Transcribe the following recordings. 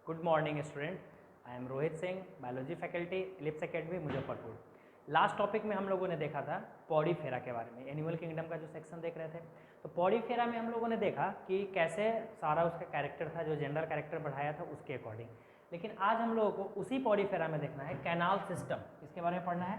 Good morning student, I am Rohit Singh, biology faculty, ellipse academy Muzaffarpur. Last topic में हम लोगों ने देखा था पॉडीफेरा के बारे में, एनिमल किंगडम का जो सेक्शन देख रहे थे। तो पॉडीफेरा में हम लोगों ने देखा कि कैसे सारा उसका कैरेक्टर था, जो जेंडर कैरेक्टर बढ़ाया था उसके अकॉर्डिंग। लेकिन आज हम लोगों को उसी पॉडीफेरा में देखना है कैनाल सिस्टम, इसके बारे में पढ़ना है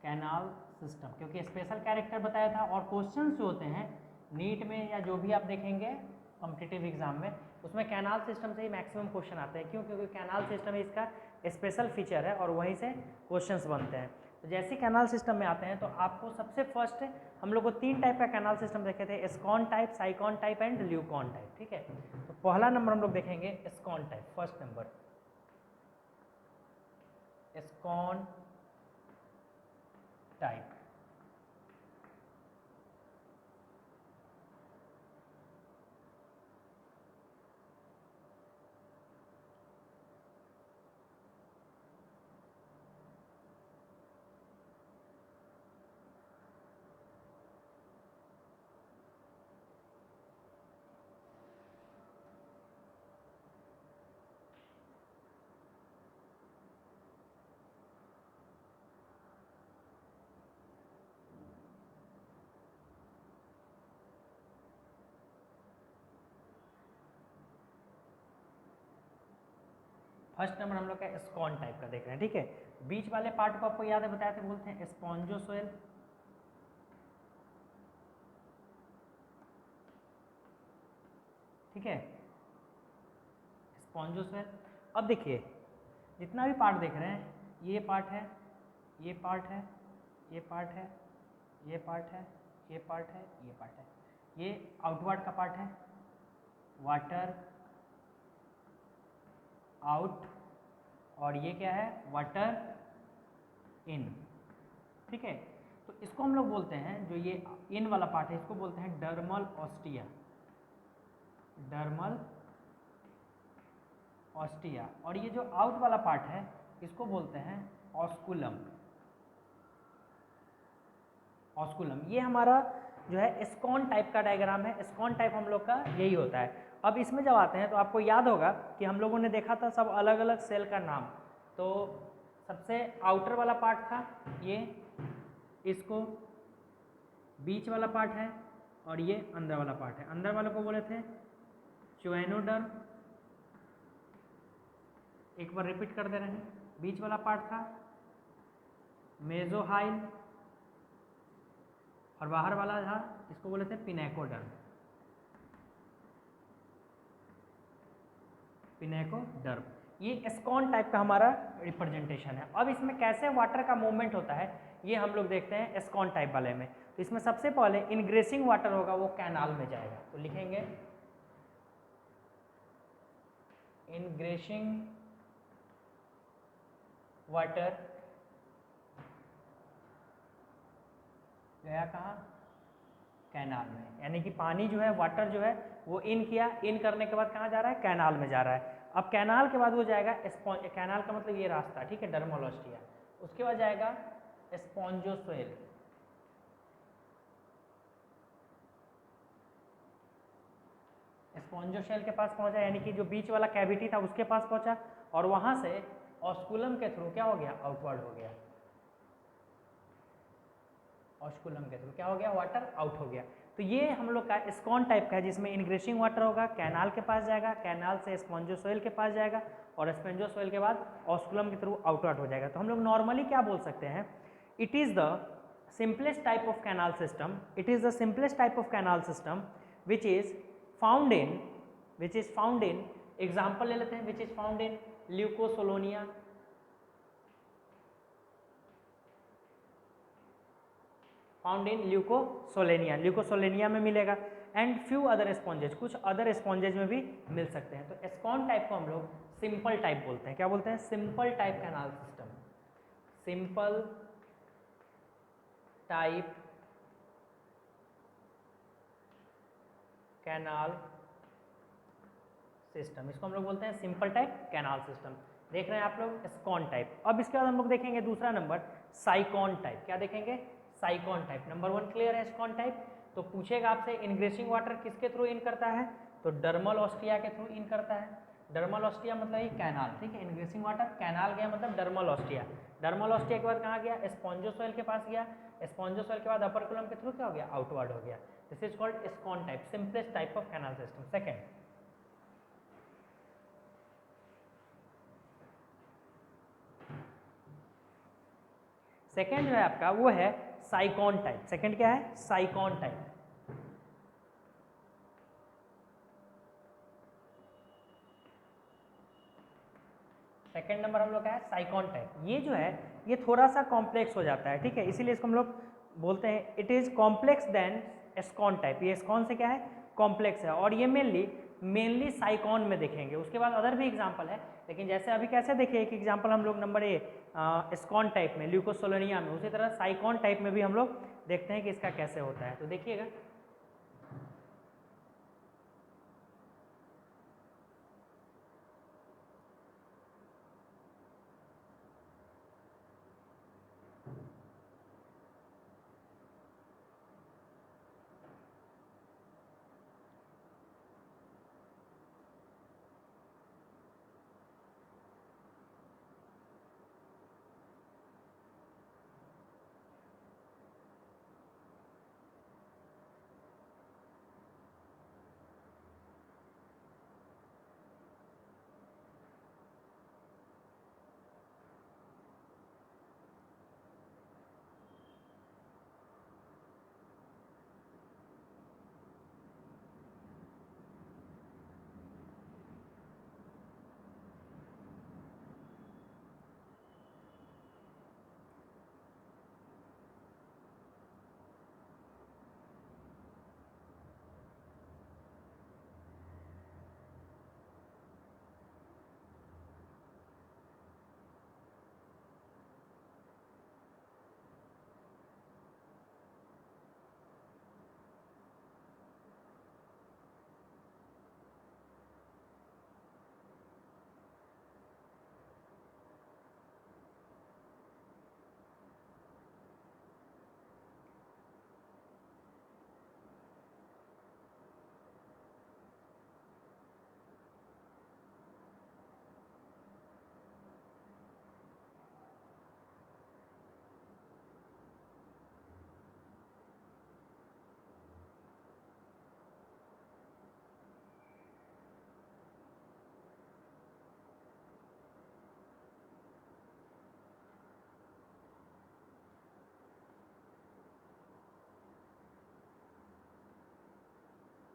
कैनाल सिस्टम, क्योंकि स्पेशल कैरेक्टर बताया था। और क्वेश्चन जो होते हैं नीट में या जो भी आप देखेंगे कॉम्पिटिटिव एग्जाम में, उसमें कैनाल सिस्टम से ही मैक्सिमम क्वेश्चन आते हैं। क्यों? क्योंकि कैनाल सिस्टम ही इसका स्पेशल फीचर है और वहीं से क्वेश्चंस बनते हैं। तो जैसे कैनाल सिस्टम में आते हैं तो आपको सबसे फर्स्ट हम लोग को 3 टाइप का कैनाल सिस्टम देखे थे, ascon type, sycon type and leucon type. ठीक है, तो पहला नंबर हम लोग देखेंगे ascon type. First number ascon type. First number हम लोग का एस्कॉन टाइप का देख रहे हैं। ठीक है, बीच वाले पार्ट को आपको याद है, बताया थे, बोलते हैं स्पॉन्जोसोइल। ठीक है, स्पॉन्जोसोइल। अब देखिए जितना भी पार्ट देख रहे हैं, ये पार्ट है, ये पार्ट है, ये पार्ट है, ये पार्ट है, ये पार्ट है, ये पार्ट है। ये आउटवर्ड का पार्ट है, वाटर आउट, और ये क्या है, वाटर इन। ठीक है, तो इसको हम लोग बोलते हैं, जो ये इन वाला पार्ट है इसको बोलते हैं डर्मल ऑस्टिया। Dermal ostia. और ये जो आउट वाला पार्ट है इसको बोलते हैं ऑस्कुलम। ऑस्कुलम, ये हमारा जो है एस्कॉन टाइप का डायग्राम है। एस्कॉन टाइप हम लोग का यही होता है। अब इसमें जब आते हैं तो आपको याद होगा कि हम लोगों ने देखा था सब अलग अलग सेल का नाम। तो सबसे आउटर वाला पार्ट था ये, इसको बीच वाला पार्ट है, और ये अंदर वाला पार्ट है। अंदर वाले को बोले थे च्योनोडर्म। एक बार रिपीट कर दे रहे हैं, बीच वाला पार्ट था मेसोहाइल, और बाहर वाला था, इसको बोले थे पिनेकोडर्म। पिनेकोडर्म, ये एस्कॉन टाइप का हमारा रिप्रेजेंटेशन है। अब इसमें कैसे वाटर का मूवमेंट होता है ये हम लोग देखते हैं एस्कॉन टाइप वाले में। तो इसमें सबसे पहले इनग्रेसिंग वाटर होगा, वो कैनाल में जाएगा। तो लिखेंगे इनग्रेसिंग वाटर गया कहाँ, कैनाल में। यानी कि पानी जो है, वाटर जो है वो इन किया, इन करने के बाद कहाँ जा रहा है, कैनाल में जा रहा है। अब कैनाल के बाद वो जाएगा कैनाल का मतलब ये रास्ता, ठीक है, डर्मल ऑस्टिया। उसके बाद जाएगा स्पॉन्जोसोइल। स्पॉन्जोसेल के पास पहुंचा, यानी कि जो बीच वाला कैविटी था उसके पास पहुंचा, और वहां से ऑस्कुलम के थ्रू क्या हो गया, आउटवर्ड हो गया। ऑस्कुलम के थ्रू क्या हो गया, वाटर आउट हो गया। तो ये हम लोग का एस्कॉन टाइप का है, जिसमें इनग्रेसिंग वाटर होगा, कैनाल के पास जाएगा, कैनाल से स्पॉन्जोसोइल के पास जाएगा, और स्पॉन्जोसोइल के बाद ऑस्कुलम के थ्रू आउटवर्ड हो जाएगा। तो हम लोग नॉर्मली क्या बोल सकते हैं, it is the simplest type of canal system, it is the simplest type of canal system which is found in example ले लेते हैं, which is found in Leucosolenia, found in Leucosolenia, Leucosolenia में मिलेगा, and few other स्पॉन्जेज, कुछ other स्पॉन्जेज में भी मिल सकते हैं। तो एस्कॉन टाइप को हम लोग सिंपल टाइप बोलते हैं। क्या बोलते हैं, simple type canal system. Simple type canal system, इसको हम लोग बोलते हैं सिंपल टाइप कैनाल सिस्टम। देख रहे हैं आप लोग एस्कॉन टाइप। अब इसके बाद हम लोग देखेंगे दूसरा नंबर साइकॉन टाइप। क्या देखेंगे, साइकॉन टाइप। नंबर 1 क्लियर है एस्कॉन टाइप। तो पूछेगा आपसे इनग्रेसिंग वाटर किसके थ्रू इन करता है, तो डर्मल ऑस्टिया के थ्रू इन करता है। डर्मल ऑस्टिया मतलब ये कैनाल, ठीक है, इनग्रेसिंग वाटर कैनाल गया मतलब डर्मल ऑस्टिया। डर्मल ऑस्टिया के बाद कहाँ गया, स्पॉन्जोसोइल के पास गया। स्पॉन्जोसोइल के बाद अपर कोलम के थ्रू क्या हो गया, आउटवर्ड हो गया। This is called ascon type, simplest type of canal system. Second जो है आपका वो है साइकॉन टाइप। सेकेंड क्या है, साइकॉन टाइप। सेकेंड नंबर हम लोग का है साइकॉन टाइप। ये जो है ये थोड़ा सा कॉम्प्लेक्स हो जाता है, ठीक है, इसीलिए इसको हम लोग बोलते हैं it is complex then ascon type. ये एस्कॉन से क्या है, कॉम्प्लेक्स है, और ये मेनली साइकॉन में देखेंगे। उसके बाद अदर भी एग्जांपल है, लेकिन जैसे अभी कैसे देखिए एक एग्जांपल हम लोग नंबर एस्कॉन टाइप में, ल्यूकोसोलोनिया में, उसी तरह साइकॉन टाइप में भी हम लोग देखते हैं कि इसका कैसे होता है। तो देखिएगा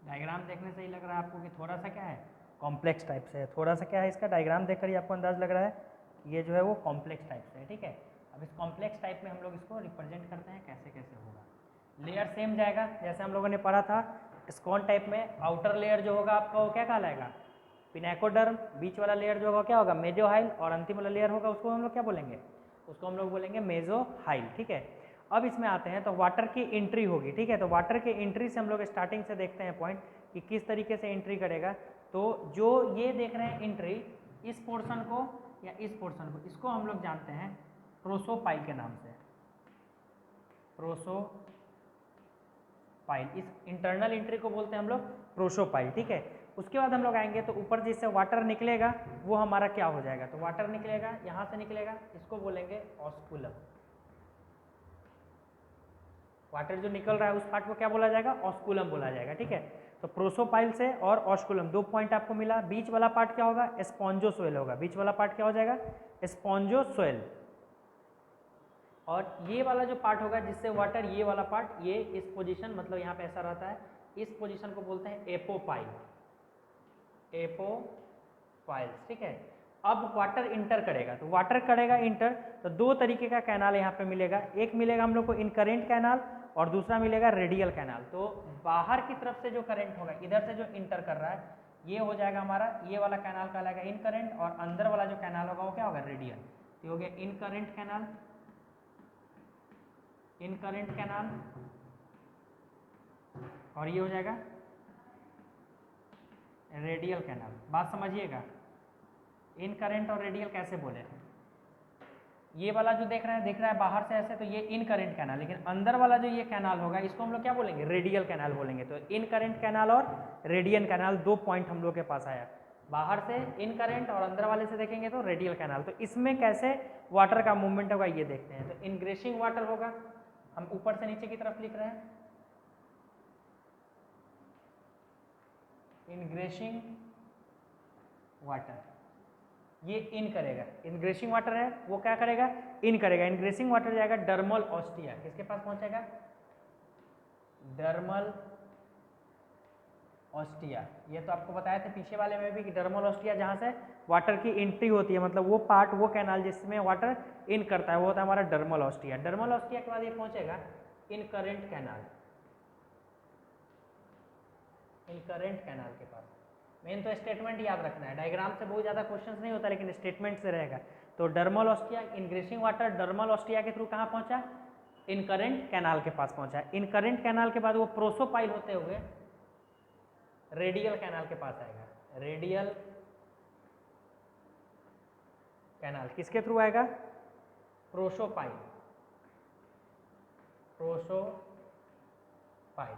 डायग्राम देखने से ही लग रहा है आपको कि थोड़ा सा क्या है, कॉम्प्लेक्स टाइप से है। थोड़ा सा क्या है, इसका डायग्राम देखकर ही आपको अंदाज लग रहा है कि ये जो है वो कॉम्प्लेक्स टाइप से है, ठीक है। अब इस कॉम्प्लेक्स टाइप में हम लोग इसको रिप्रेजेंट करते हैं, कैसे कैसे होगा। लेयर सेम जाएगा जैसे हम लोगों ने पढ़ा था स्कॉन टाइप में। आउटर लेयर जो होगा आपका वो क्या कहलाएगा, पिनेकोडर्म। बीच वाला लेयर जो होगा क्या होगा, मेजोहाइल। और अंतिम वाला लेयर होगा उसको हम लोग क्या बोलेंगे, उसको हम लोग बोलेंगे मेजोहाइल, ठीक है। अब इसमें आते हैं तो वाटर की एंट्री होगी, ठीक है। तो वाटर की एंट्री से हम लोग स्टार्टिंग से देखते हैं पॉइंट कि किस तरीके से एंट्री करेगा। तो जो ये देख रहे हैं एंट्री, इस पोर्शन को या इस पोर्शन को, इसको हम लोग जानते हैं प्रोसोपाइल के नाम से। प्रोसोपाइल, इस इंटरनल एंट्री को बोलते हैं हम लोग प्रोसोपाइल, ठीक है। उसके बाद हम लोग आएंगे तो ऊपर जिससे वाटर निकलेगा वो हमारा क्या हो जाएगा, तो वाटर निकलेगा यहाँ से निकलेगा, इसको बोलेंगे ऑस्कुलम। वाटर जो निकल रहा है उस पार्ट को क्या बोला जाएगा, ऑस्कुलम बोला जाएगा, ठीक है। तो प्रोसोपाइल से और ऑस्कुलम दो पॉइंट आपको मिला। बीच वाला पार्ट क्या होगा, स्पॉन्जोसोइल होगा। बीच वाला पार्ट क्या हो जाएगा, स्पॉन्जोसोइल। और ये वाला जो पार्ट होगा जिससे वाटर, ये वाला पार्ट, ये इस पोजीशन, मतलब यहाँ पे ऐसा रहता है, इस पोजीशन को बोलते हैं एपोपाइल। एपोपाइल्स, ठीक है। अब वाटर इंटर करेगा, तो वाटर करेगा इंटर, तो दो तरीके का कैनाल यहाँ पे मिलेगा। एक मिलेगा हम लोग को इनकरेंट कैनाल और दूसरा मिलेगा रेडियल कैनाल। तो बाहर की तरफ से जो करंट होगा, इधर से जो इंटर कर रहा है, ये हो जाएगा हमारा, ये वाला कैनाल कहलाएगा इनकरेंट, और अंदर वाला जो कैनाल होगा वो क्या होगा, रेडियल। तो हो गया इनकरेंट कैनाल, इनकरेंट कैनाल, और ये हो जाएगा रेडियल कैनाल। बात समझिएगा, इनकरेंट और रेडियल कैसे बोले, ये वाला जो दिख रहा है बाहर से ऐसे, तो ये इनकरेंट कैनाल, लेकिन अंदर वाला जो ये कैनाल होगा इसको हम लोग क्या बोलेंगे, रेडियल कैनाल बोलेंगे। तो इनकरेंट कैनाल और रेडियल कैनाल, दो पॉइंट हम लोग के पास आया, बाहर से इनकरेंट और अंदर वाले से देखेंगे तो रेडियल कैनाल। तो इसमें कैसे वाटर का मूवमेंट होगा ये देखते हैं। तो इनग्रेसिंग वाटर होगा, हम ऊपर से नीचे की तरफ लिख रहे हैं, इनग्रेसिंग वाटर, ये इन करेगा, इनग्रेसिंग वाटर है वो क्या करेगा, इन करेगा। इनग्रेसिंग वाटर जाएगा डर्मल ऑस्टिया, किसके पास पहुंचेगा, डर्मल ऑस्टिया। ये तो आपको बताया था पीछे वाले में भी कि डर्मल ऑस्टिया जहां से वाटर की एंट्री होती है, मतलब वो पार्ट, वो कैनाल जिसमें वाटर इन करता है, वो होता है हमारा डर्मल ऑस्टिया। डर्मल ऑस्टिया के बाद ये पहुंचेगा इनकरेंट कैनाल, इनकरेंट कैनाल के पास। मेन तो स्टेटमेंट याद रखना है, डायग्राम से बहुत ज़्यादा क्वेश्चंस नहीं होता, लेकिन स्टेटमेंट से रहेगा। तो dermal ostia, ingressing water dermal ostia के थ्रू कहाँ पहुंचा, इनकरेंट कैनाल के पास पहुंचा। इनकरेंट कैनाल के बाद वो प्रोसोपाइल होते हुए रेडियल कैनाल के पास आएगा, रेडियल कैनाल किसके थ्रू आएगा, प्रोसोपाइल, प्रोसोपाइल,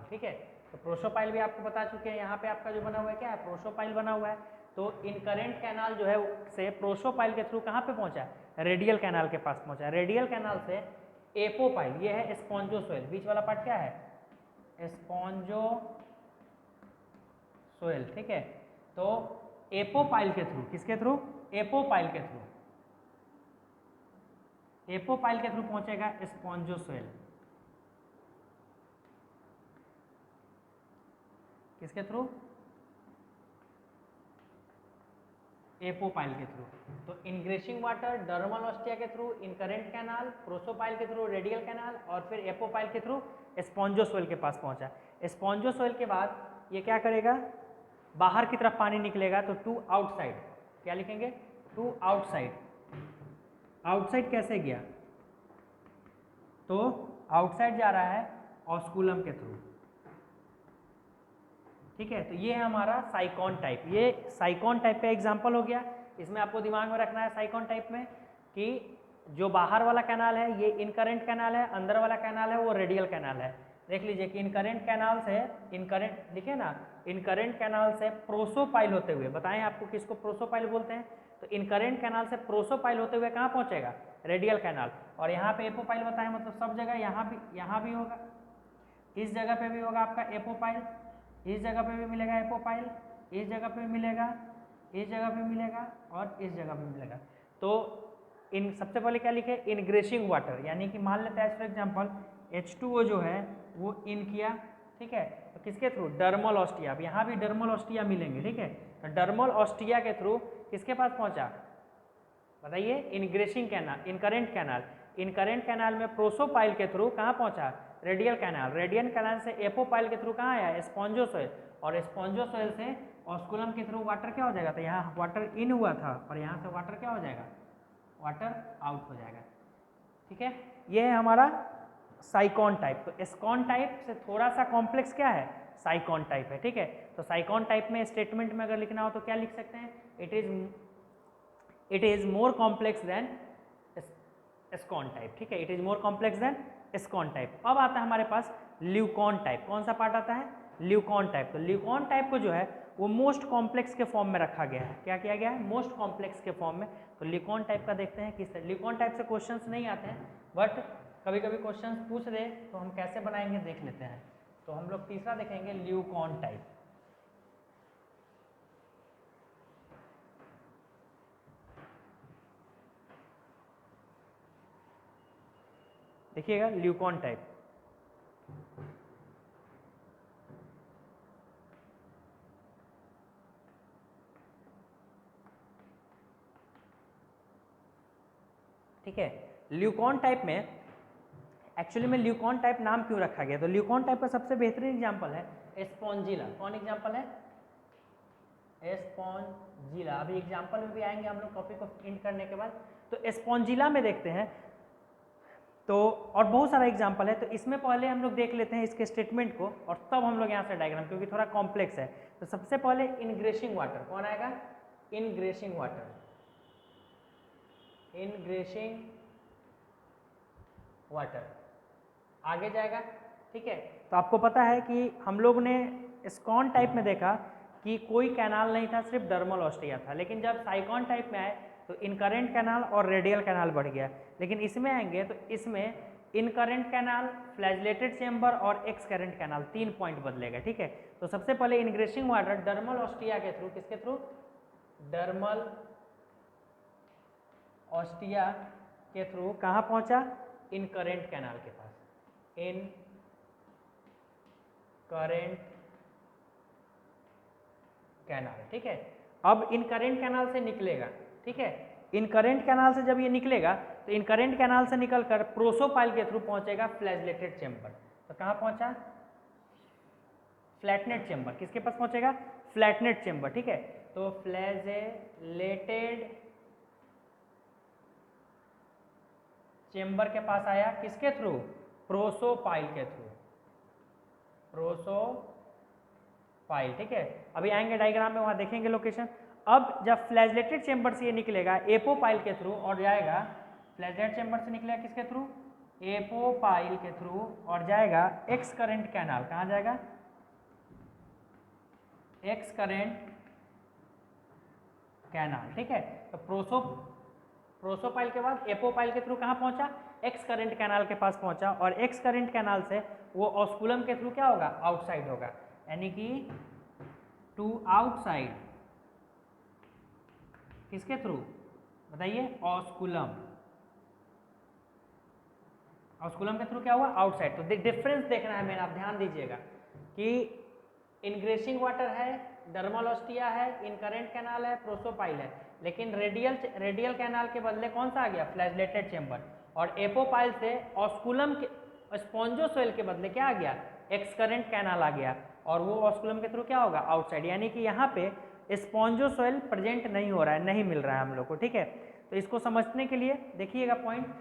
ठीक है। तो प्रोसोपाइल भी आपको बता चुके हैं, यहाँ पे आपका जो बना हुआ है क्या है, प्रोसोपाइल बना हुआ है। तो इनकरेंट कैनाल जो है से प्रोसोपाइल के थ्रू कहाँ पे पहुंचा, रेडियल कैनाल के पास पहुंचा। रेडियल कैनाल से एपोपाइल, ये है स्पॉन्जोसोइल, बीच वाला पार्ट क्या है, स्पॉन्जोसोइल, ठीक है। तो एपोपाइल के थ्रू, किसके थ्रू, एपोपाइल के थ्रू, एपोपाइल के थ्रू पहुंचेगा स्पॉन्जोसोइल, किसके थ्रू, एपोपाइल के थ्रू। तो इनग्रेसिंग वाटर डर्मल ऑस्टिया के थ्रू, इनकरेंट कैनाल, प्रोसोपाइल के थ्रू रेडियल कैनाल, और फिर एपोपाइल के थ्रू स्पॉन्जोसोइल के पास पहुंचा। स्पॉन्जोसोइल के बाद ये क्या करेगा, बाहर की तरफ पानी निकलेगा, तो टू आउटसाइड, क्या लिखेंगे, टू आउटसाइड। आउटसाइड कैसे गया, तो आउटसाइड जा रहा है ऑस्कुलम के थ्रू, ठीक है। तो ये है हमारा साइकॉन टाइप, ये साइकॉन टाइप का एग्जांपल हो गया। इसमें आपको दिमाग में रखना है साइकॉन टाइप में कि जो बाहर वाला कैनाल है ये इनकरेंट कैनाल है, अंदर वाला कैनाल है वो रेडियल कैनाल है। देख लीजिए कि इनकरेंट कैनाल से, इनकरेंट देखिए ना, इनकरेंट कैनाल से प्रोसोपाइल होते हुए, बताएं आपको किसको प्रोसोपाइल बोलते हैं, तो इनकरेंट कैनाल से प्रोसोपाइल होते हुए कहाँ पहुंचेगा, रेडियल कैनाल। और यहाँ पे एपोपाइल बताएं, मतलब सब जगह, यहाँ भी होगा, इस जगह पे भी होगा आपका एपोपाइल, इस जगह पे भी मिलेगा एपोपाइल, इस जगह पे मिलेगा, इस जगह पे मिलेगा, और इस जगह पे मिलेगा। तो इन सबसे पहले क्या लिखे, इनग्रेसिंग वाटर, यानी कि मान लेते हैं फॉर एग्जांपल H2O जो है वो इन किया, ठीक है, तो किसके थ्रू, डर्मल ऑस्टिया। अब यहाँ भी डर्मल ऑस्टिया मिलेंगे, ठीक है। तो डर्मल ऑस्टिया के थ्रू किसके पास पहुँचा, बताइए, ingressing canal, incurrent canal. Incurrent canal में प्रोसोपाइल के थ्रू कहाँ पहुँचा, रेडियल कैनाल। रेडियल कैनाल से एपोपाइल के थ्रू कहाँ आया, स्पॉन्जोसोइल, और स्पॉन्जोसोइल से ऑस्कुलम के थ्रू वाटर क्या हो जाएगा, तो यहाँ वाटर इन हुआ था और यहाँ से वाटर क्या हो जाएगा, वाटर आउट हो जाएगा, ठीक है। ये है हमारा साइकॉन टाइप। तो एस्कॉन टाइप से थोड़ा सा कॉम्प्लेक्स क्या है, साइकॉन टाइप है, ठीक है। तो साइकॉन टाइप में स्टेटमेंट में अगर लिखना हो तो क्या लिख सकते हैं, it is more complex then ascon type, ठीक है, it is more complex then ascon type. अब आता है हमारे पास ल्यूकॉन टाइप। कौन सा पार्ट आता है, ल्यूकॉन टाइप। तो ल्यूकॉन टाइप को जो है वो मोस्ट कॉम्प्लेक्स के फॉर्म में रखा गया है। क्या किया गया है, मोस्ट कॉम्प्लेक्स के फॉर्म में। तो ल्यूकॉन टाइप का देखते हैं किस तरह। ल्यूकॉन टाइप से क्वेश्चंस नहीं आते हैं, बट कभी कभी क्वेश्चंस पूछ दे तो हम कैसे बनाएंगे देख लेते हैं। तो हम लोग तीसरा देखेंगे ल्यूकॉन टाइप। देखिएगा ल्यूकॉन टाइप, ठीक है। ल्यूकॉन टाइप में एक्चुअली में ल्यूकॉन टाइप नाम क्यों रखा गया, तो ल्यूकॉन टाइप का सबसे बेहतरीन एग्जांपल है स्पॉन्जिला। कौन एग्जांपल है, स्पॉन्जिला। अभी एग्जांपल में भी आएंगे हम लोग टॉपिक को एंड करने के बाद। तो स्पॉन्जिला में देखते हैं, तो और बहुत सारा एग्जांपल है। तो इसमें पहले हम लोग देख लेते हैं इसके स्टेटमेंट को, और तब हम लोग यहाँ से डायग्राम, क्योंकि थोड़ा कॉम्प्लेक्स है। तो सबसे पहले इनग्रेसिंग वाटर, कौन आएगा, इनग्रेसिंग वाटर, इनग्रेसिंग वाटर आगे जाएगा, ठीक है। तो आपको पता है कि हम लोग ने स्कॉन टाइप में देखा कि कोई कैनाल नहीं था, सिर्फ डर्मल ऑस्टिया था, लेकिन जब साइकॉन टाइप में आए तो इनकरेंट कैनाल और रेडियल कैनाल बढ़ गया। लेकिन इसमें आएंगे तो इसमें इनकरेंट कैनाल, फ्लैजलेटेड चेंबर और एक्स करेंट कैनाल 3 पॉइंट बदलेगा, ठीक है। तो सबसे पहले इनग्रेसिंग वाटर डर्मल ऑस्टिया के थ्रू, किसके थ्रू, डर्मल ऑस्टिया के थ्रू कहाँ पहुंचा, इनकरेंट कैनाल के पास, इन करेंट कैनाल, ठीक है। अब इनकरेंट कैनाल से निकलेगा, ठीक है। इनकरेंट कैनाल से जब ये निकलेगा तो इनकरेंट कैनाल से निकलकर प्रोसोपाइल के थ्रू पहुंचेगा फ्लैजलेटेड चेंबर। तो कहाँ पहुंचा, फ्लैटनेट चेंबर, किसके पास पहुंचेगा, फ्लैटनेट चेंबर, ठीक है। तो फ्लैजलेटेड चेंबर के पास आया, किसके थ्रू, प्रोसोपाइल के थ्रू, प्रोसोपाइल, ठीक है। अभी आएंगे डायग्राम में, वहां देखेंगे लोकेशन। अब जब फ्लैजलेटेड चेंबर से ये निकलेगा एपोपाइल के थ्रू और जाएगा, फ्लैजलेटेड चेंबर से निकलेगा किसके थ्रू, एपोपाइल के थ्रू और जाएगा एक्स करेंट कैनाल, कहाँ जाएगा, एक्स करेंट कैनाल, ठीक है। तो प्रोसोपाइल के बाद एपोपाइल के थ्रू कहाँ पहुंचा, एक्स करेंट कैनाल के पास पहुंचा और एक्स करेंट कैनाल से वो ऑस्कुलम के थ्रू क्या होगा, आउटसाइड होगा, यानी कि टू आउटसाइड, किसके थ्रू बताइए, ऑस्कुलम, ऑस्कुलम के थ्रू क्या हुआ, आउटसाइड। तो डिफरेंस देखना है मेरा, आप ध्यान दीजिएगा कि इनग्रेसिंग वाटर है, डर्मल ऑस्टिया है, इनकरेंट कैनाल है, प्रोसोपाइल है, लेकिन रेडियल कैनाल के बदले कौन सा आ गया, फ्लैजलेटेड चेंबर, और एपोपाइल से ऑस्कुलम के स्पॉन्जोसोइल के बदले क्या आ गया, एक्स करेंट कैनाल आ गया, और वो ऑस्कुलम के थ्रू क्या होगा, आउटसाइड, यानी कि यहाँ पे स्पॉन्जोसोइल प्रेजेंट नहीं हो रहा है, नहीं मिल रहा है हम लोग को, ठीक है। तो इसको समझने के लिए देखिएगा पॉइंट,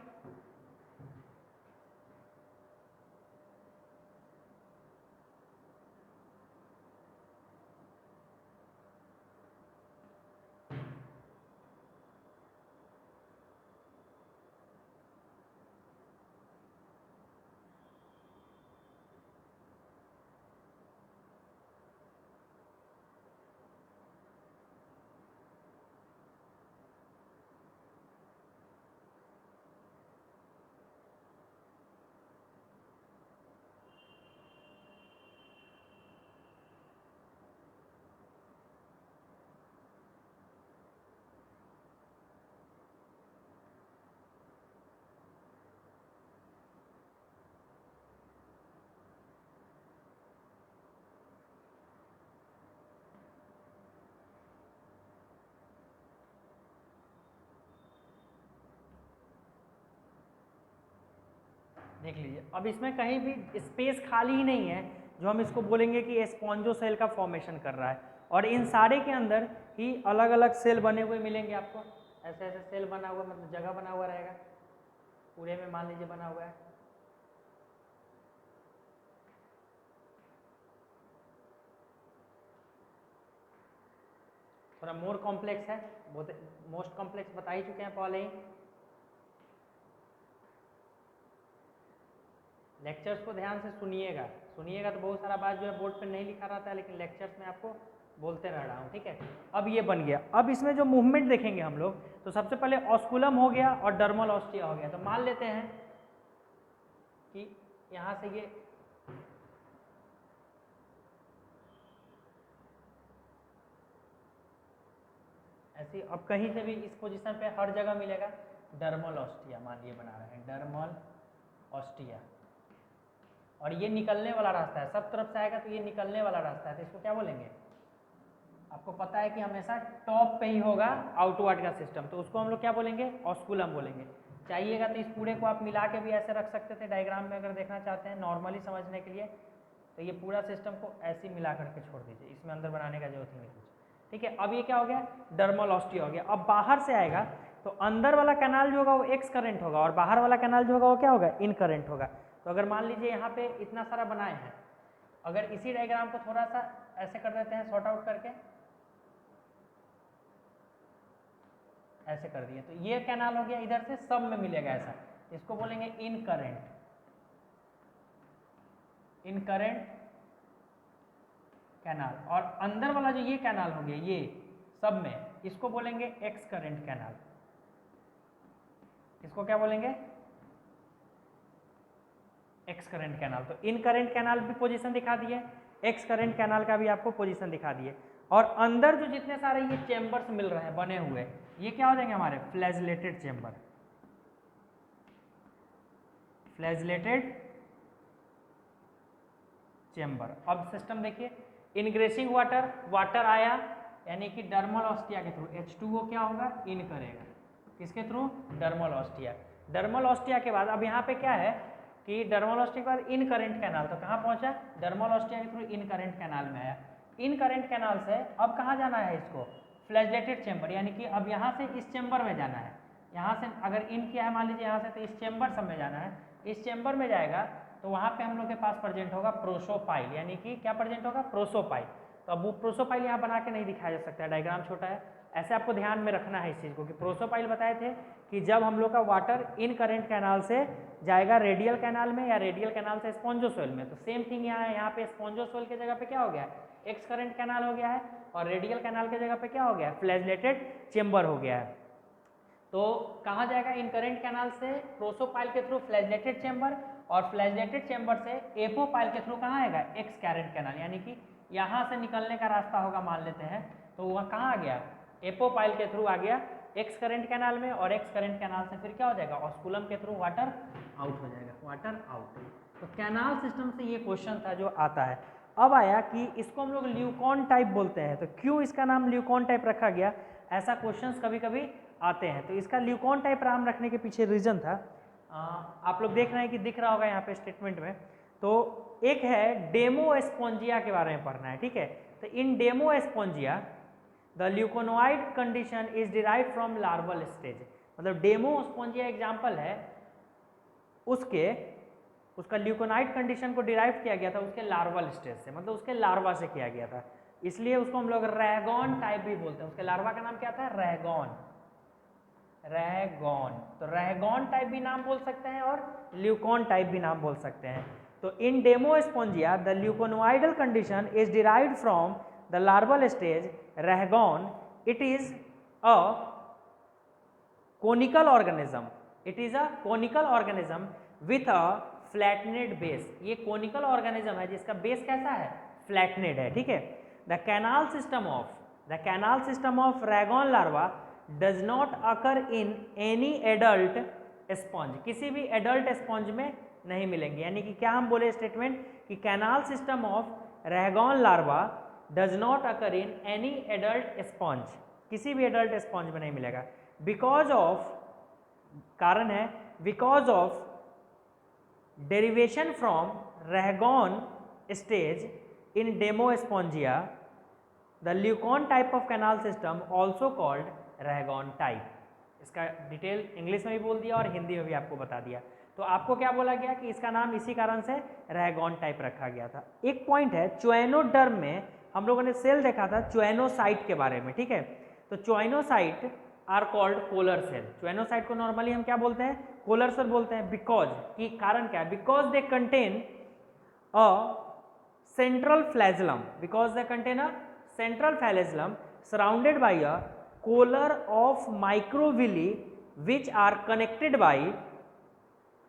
देख लीजिए। अब इसमें कहीं भी स्पेस खाली ही नहीं है जो हम इसको बोलेंगे कि स्पॉन्जोसेल का फॉर्मेशन कर रहा है, और इन सारे के अंदर ही अलग अलग सेल बने हुए मिलेंगे आपको, ऐसे ऐसे सेल बना हुआ, मतलब जगह बना हुआ रहेगा, पूरे में मान लीजिए बना हुआ है, थोड़ा मोर कॉम्प्लेक्स है, बहुत मोस्ट कॉम्प्लेक्स बता ही चुके हैं पहले ही। लेक्चर्स को ध्यान से सुनिएगा, सुनिएगा तो बहुत सारा बात जो है बोर्ड पे नहीं लिखा रहता है, लेकिन लेक्चर्स में आपको बोलते रह रहा हूँ, ठीक है। अब ये बन गया। अब इसमें जो मूवमेंट देखेंगे हम लोग, तो सबसे पहले ऑस्कुलम हो गया और डर्मल ऑस्टिया हो गया। तो मान लेते हैं कि यहाँ से ये ऐसे, अब कहीं से भी इस पोजीशन पे हर जगह मिलेगा डर्मल ऑस्टिया, मान लिए बना रहे हैं डर्मल ऑस्टिया, और ये निकलने वाला रास्ता है, सब तरफ से आएगा तो ये निकलने वाला रास्ता है, तो इसको क्या बोलेंगे, आपको पता है कि हमेशा टॉप पे ही होगा आउटवर्ड का सिस्टम, तो उसको हम लोग क्या बोलेंगे, ऑस्कुलम बोलेंगे। चाहिएगा तो इस पूरे को आप मिला के भी ऐसे रख सकते थे डायग्राम में, अगर देखना चाहते हैं नॉर्मली समझने के लिए, तो ये पूरा सिस्टम को ऐसे ही मिला करके छोड़ दीजिए, इसमें अंदर बनाने का जरूरत नहीं कुछ, ठीक है। अब ये क्या हो गया, डर्मल ऑस्टिया हो गया। अब बाहर से आएगा तो अंदर वाला कैनाल जो होगा वो एक्स करंट होगा, और बाहर वाला कैनाल जो होगा वो क्या होगा, इन करंट होगा। तो अगर मान लीजिए यहाँ पे इतना सारा बनाए हैं, अगर इसी डायग्राम को थोड़ा सा ऐसे कर देते हैं, सॉर्ट आउट करके ऐसे कर दिए, तो ये कैनाल हो गया, इधर से सब में मिलेगा ऐसा, इसको बोलेंगे इनकरेंट कैनाल। और अंदर वाला जो ये कैनाल हो गया ये सब में, इसको बोलेंगे एक्स करंट कैनाल। इसको क्या बोलेंगे? X current canal. तो इन करंट कैनाल भी पोजीशन दिखा दिए, एक्स करंट कैनाल का भी आपको पोजीशन दिखा दिए। और अंदर जो जितने सारे ये चेंबर्स मिल रहे हैं बने हुए, ये क्या हो जाएंगे हमारे फ्लैजलेटेड चेंबर। Flagellated chamber. अब सिस्टम देखिए, इनग्रेसिंग वाटर आया यानी कि डर्मल ऑस्टिया के थ्रू H2O क्या होगा? इन करेगा। किसके through? Dermal ostia. Dermal ostia के बाद अब यहाँ पे क्या है कि डर्मल ऑस्टिया के बाद इन करंट कैनाल, तो कहाँ पहुंचा? डर्मल ऑस्टिया के थ्रू इन करंट कैनाल में आया। इन करंट कैनाल से अब कहाँ जाना है इसको? फ्लैजलेटेड चेंबर, यानी कि अब यहाँ से इस चेंबर में जाना है। यहाँ से अगर इन किया है मान लीजिए यहाँ से, तो इस चेंबर सब में जाना है। इस चेंबर में जाएगा तो वहाँ पे हम लोग के पास प्रेजेंट होगा प्रोसोपाइल, यानी कि क्या प्रेजेंट होगा? प्रोसोपाइल। तो अब वो प्रोसोपाइल यहाँ बना के नहीं दिखाया जा सकता है, डायग्राम छोटा है। ऐसे आपको ध्यान में रखना है इस चीज़ को कि प्रोसोपाइल बताए थे कि जब हम लोग का वाटर इन करंट कैनाल से जाएगा रेडियल कैनाल में या रेडियल कैनाल से स्पॉन्जोसोइल में, तो सेम थिंग यहाँ है। यहाँ पे स्पॉन्जोसोइल की जगह पे क्या हो गया? एक्स करंट कैनाल हो गया है, और रेडियल कैनाल की जगह पे क्या हो गया? फ्लैजलेटेड चेंबर हो गया है। तो कहाँ जाएगा? इन करंट कैनाल से प्रोसोपाइल के थ्रू फ्लैजलेटेड चेंबर, और फ्लैजलेटेड चेंबर से एपोपाइल के थ्रू कहाँ आएगा? एक्स करंट कैनाल, यानी कि यहाँ से निकलने का रास्ता होगा मान लेते हैं, तो वह कहाँ आ गया? एपोपाइल के थ्रू आ गया एक्स करंट कैनाल में, और एक्स करंट कैनाल से फिर क्या हो जाएगा? ऑस्कुलम के थ्रू वाटर आउट हो जाएगा, वाटर आउट। तो कैनाल सिस्टम से ये क्वेश्चन था जो आता है। अब आया कि इसको हम लोग ल्यूकॉन टाइप बोलते हैं, तो क्यों इसका नाम ल्यूकॉन टाइप रखा गया? ऐसा क्वेश्चंस कभी कभी आते हैं। तो इसका ल्यूकॉन टाइप नाम रखने के पीछे रीजन था, आप लोग देख रहे हैं कि दिख रहा होगा यहाँ पे स्टेटमेंट में। तो एक है डेमो स्पॉन्जिया के बारे में पढ़ना है, ठीक है। तो in Demospongiae the leuconoid condition is derived from larval stage. मतलब डेमो स्पॉन्जिया एग्जाम्पल है, उसका ल्यूकोनाइड कंडीशन को डिराइव किया गया था उसके लार्वल स्टेज से, मतलब उसके लार्वा से किया गया था। इसलिए उसको हम लोग रैगॉन टाइप भी बोलते हैं। उसके लार्वा का नाम क्या था? रैगॉन। तो रैगॉन टाइप भी नाम बोल सकते हैं और ल्यूकॉन टाइप भी नाम बोल सकते हैं। तो in Demospongiae the leuconoidal condition is derived from the larval stage rhagon. It is a conical organism with a flattened base. ये कोनिकल ऑर्गेनिज्म है जिसका बेस कैसा है? फ्लैटनेड है, ठीक है। The canal system of rhagon larva does not occur in any adult sponge. किसी भी एडल्ट स्पॉन्ज में नहीं मिलेंगे। यानी कि क्या हम बोले स्टेटमेंट कि canal system of rhagon larva does not occur in any adult sponge, किसी भी एडल्ट स्पॉन्ज में नहीं मिलेगा। बिकॉज ऑफ, कारण है because of derivation from rhagon stage in demospongiae the leucon type of canal system also called rhagon type. इसका detail English में भी बोल दिया और हिंदी में भी आपको बता दिया। तो आपको क्या बोला गया कि इसका नाम इसी कारण से रैगॉन टाइप रखा गया था। एक पॉइंट है, चुएनोडर्म में हम लोगों ने सेल देखा था चुएनोसाइट के बारे में, ठीक है। तो चुएनोसाइट आर कॉल्ड पोलर सेल। चुएनोसाइट को नॉर्मली हम क्या बोलते हैं? पोलर सेल बोलते हैं। बिकॉज की कारण क्या है? Because they contain a central flagellum, because they contain a central flagellum surrounded by a collar of microvilli which are connected by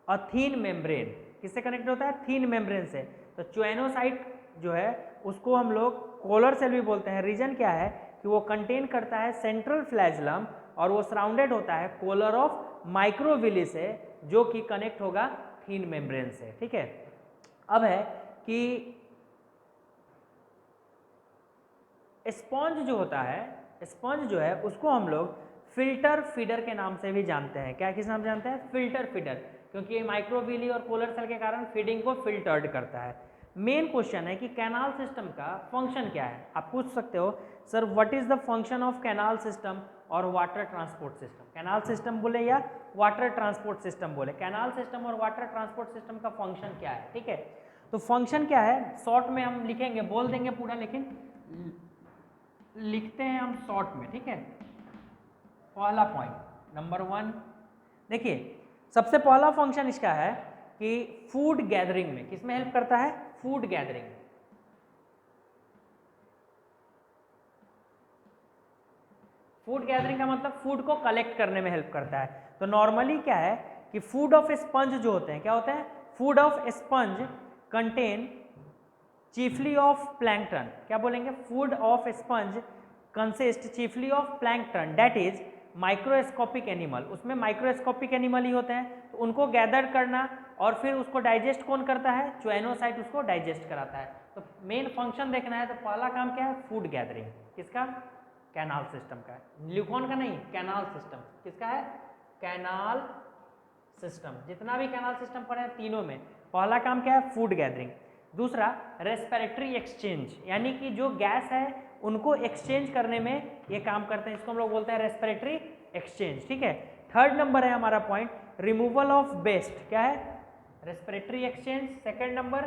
a thin membrane. किससे कनेक्ट होता है? थीन मेम्ब्रेन से। तो चुएनोसाइट जो है उसको हम लोग कोलर सेल भी बोलते हैं। रीजन क्या है कि वो कंटेन करता है सेंट्रल फ्लैजलम और वो सराउंडेड होता है कोलर ऑफ माइक्रोविली से, जो कि कनेक्ट होगा थीन मेम्ब्रेन से, ठीक है। अब है कि स्पॉन्ज जो होता है, स्पॉन्ज जो है उसको हम लोग फिल्टर फीडर के नाम से भी जानते हैं। क्या किस नाम से जानते हैं? फिल्टर फीडर, क्योंकि माइक्रोविली और पोलर सेल के कारण फीडिंग को फिल्टर्ड करता है। मेन क्वेश्चन है कि कैनाल सिस्टम का फंक्शन क्या है। आप पूछ सकते हो sir what is the function of canal system और water transport system. Canal system बोले या वाटर ट्रांसपोर्ट सिस्टम बोले, कैनाल सिस्टम और वाटर ट्रांसपोर्ट सिस्टम का फंक्शन क्या है, ठीक है। तो फंक्शन क्या है शॉर्ट में हम लिखेंगे, बोल देंगे पूरा, लेकिन लिखते हैं हम शॉर्ट में, ठीक है। पहला पॉइंट नंबर 1 देखिए, सबसे पहला फंक्शन इसका है कि फूड गैदरिंग में, किसमें हेल्प करता है? Food gathering. फूड गैदरिंग का मतलब फूड को कलेक्ट करने में हेल्प करता है। तो नॉर्मली क्या है कि फूड ऑफ स्पंज जो होते हैं, क्या होते हैं? Food of sponge contain chiefly of plankton. क्या बोलेंगे? Food of sponge consist chiefly of plankton that is microscopic animal. उसमें माइक्रोस्कोपिक एनिमल ही होते हैं, तो उनको गैदर करना और फिर उसको डाइजेस्ट कौन करता है? च्वेनोसाइट उसको डाइजेस्ट कराता है। तो मेन फंक्शन देखना है तो पहला काम क्या है? Food gathering. किसका? कैनाल सिस्टम का। ल्यूकॉन का नहीं, कैनाल सिस्टम। किसका है? Canal system. जितना भी कैनाल सिस्टम पढ़े हैं तीनों में पहला काम क्या है? Food gathering. दूसरा रेस्पिरेटरी एक्सचेंज, यानी कि जो गैस है उनको एक्सचेंज करने में ये काम करते हैं, इसको हम लोग बोलते हैं रेस्पिरेटरी एक्सचेंज। ठीक है। थर्ड नंबर है हमारा पॉइंट रिमूवल ऑफ वेस्ट। क्या है? Respiratory exchange second number.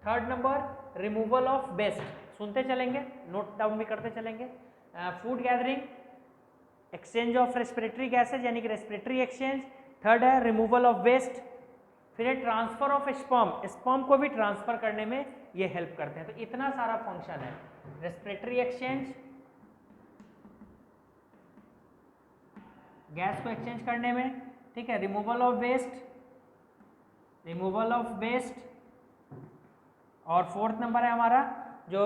Third number removal of waste. सुनते चलेंगे, नोट डाउन भी करते चलेंगे। Food gathering, exchange of respiratory gases यानी कि रेस्पिरेटरी एक्सचेंज, थर्ड है रिमूवल ऑफ वेस्ट, फिर है ट्रांसफर ऑफ स्पर्म। स्पर्म को भी ट्रांसफर करने में ये हेल्प करते हैं। तो इतना सारा फंक्शन है, रेस्पिरेटरी एक्सचेंज, गैस को एक्सचेंज करने में, ठीक है, removal of waste, removal of waste, और फोर्थ नंबर है हमारा जो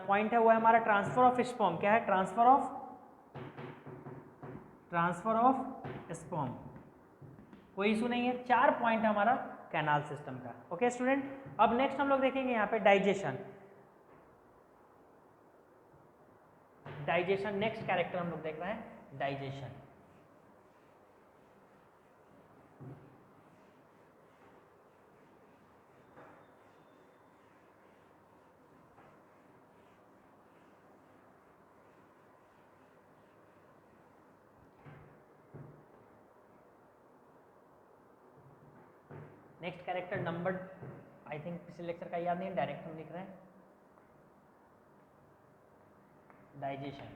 पॉइंट है वो है हमारा ट्रांसफर ऑफ स्पर्म। क्या है? Transfer of sperm. कोई इशू नहीं है। 4 पॉइंट है हमारा कैनाल सिस्टम का। ओके स्टूडेंट, अब नेक्स्ट हम लोग देखेंगे यहाँ पे डाइजेशन। डाइजेशन नेक्स्ट कैरेक्टर हम लोग देख रहे हैं, digestion. Next character number I think पिछले लेक्चर का याद नहीं, डायरेक्ट हम लिख रहे हैं डाइजेशन।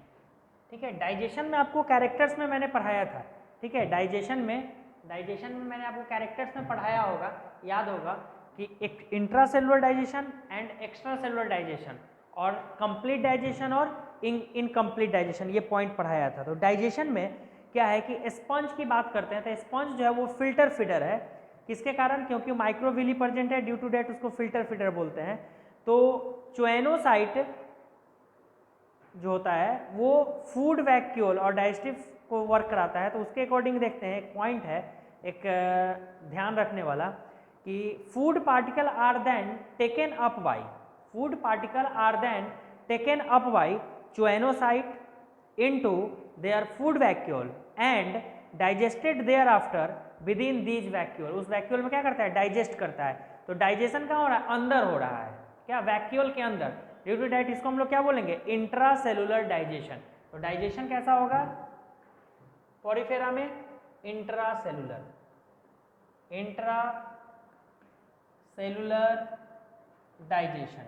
ठीक है, डाइजेशन में आपको कैरेक्टर्स में मैंने पढ़ाया था। ठीक है, डाइजेशन में मैंने आपको कैरेक्टर्स में पढ़ाया होगा, याद होगा कि एक intracellular digestion and extra cellular digestion, और कंप्लीट डाइजेशन और इनकम्प्लीट डाइजेशन, ये पॉइंट पढ़ाया था। तो डाइजेशन में क्या है कि स्पंज की बात करते हैं तो स्पंज जो है वो फिल्टर फीडर है। किसके कारण? क्योंकि माइक्रोविली प्रेजेंट है, ड्यू टू डेट उसको फिल्टर फीडर बोलते हैं। तो च्वेनोसाइट जो होता है वो फूड वैक्यूल और डाइजेस्टिव को वर्क कराता है। तो उसके अकॉर्डिंग देखते हैं, एक पॉइंट है एक ध्यान रखने वाला कि food particle are then taken up by, food particle are then taken up by choanocyte into their food vacuole and digested there after with in these vacuole. उस वैक्यूल में क्या करता है? डाइजेस्ट करता है। तो डाइजेशन कहाँ हो रहा है? अंदर हो रहा है। क्या? वैक्यूल के अंदर। ड्यू टू डेट इसको हम लोग क्या बोलेंगे? Intracellular digestion. तो डाइजेशन कैसा होगा पॉरीफेरा में? Intracellular, intracellular digestion.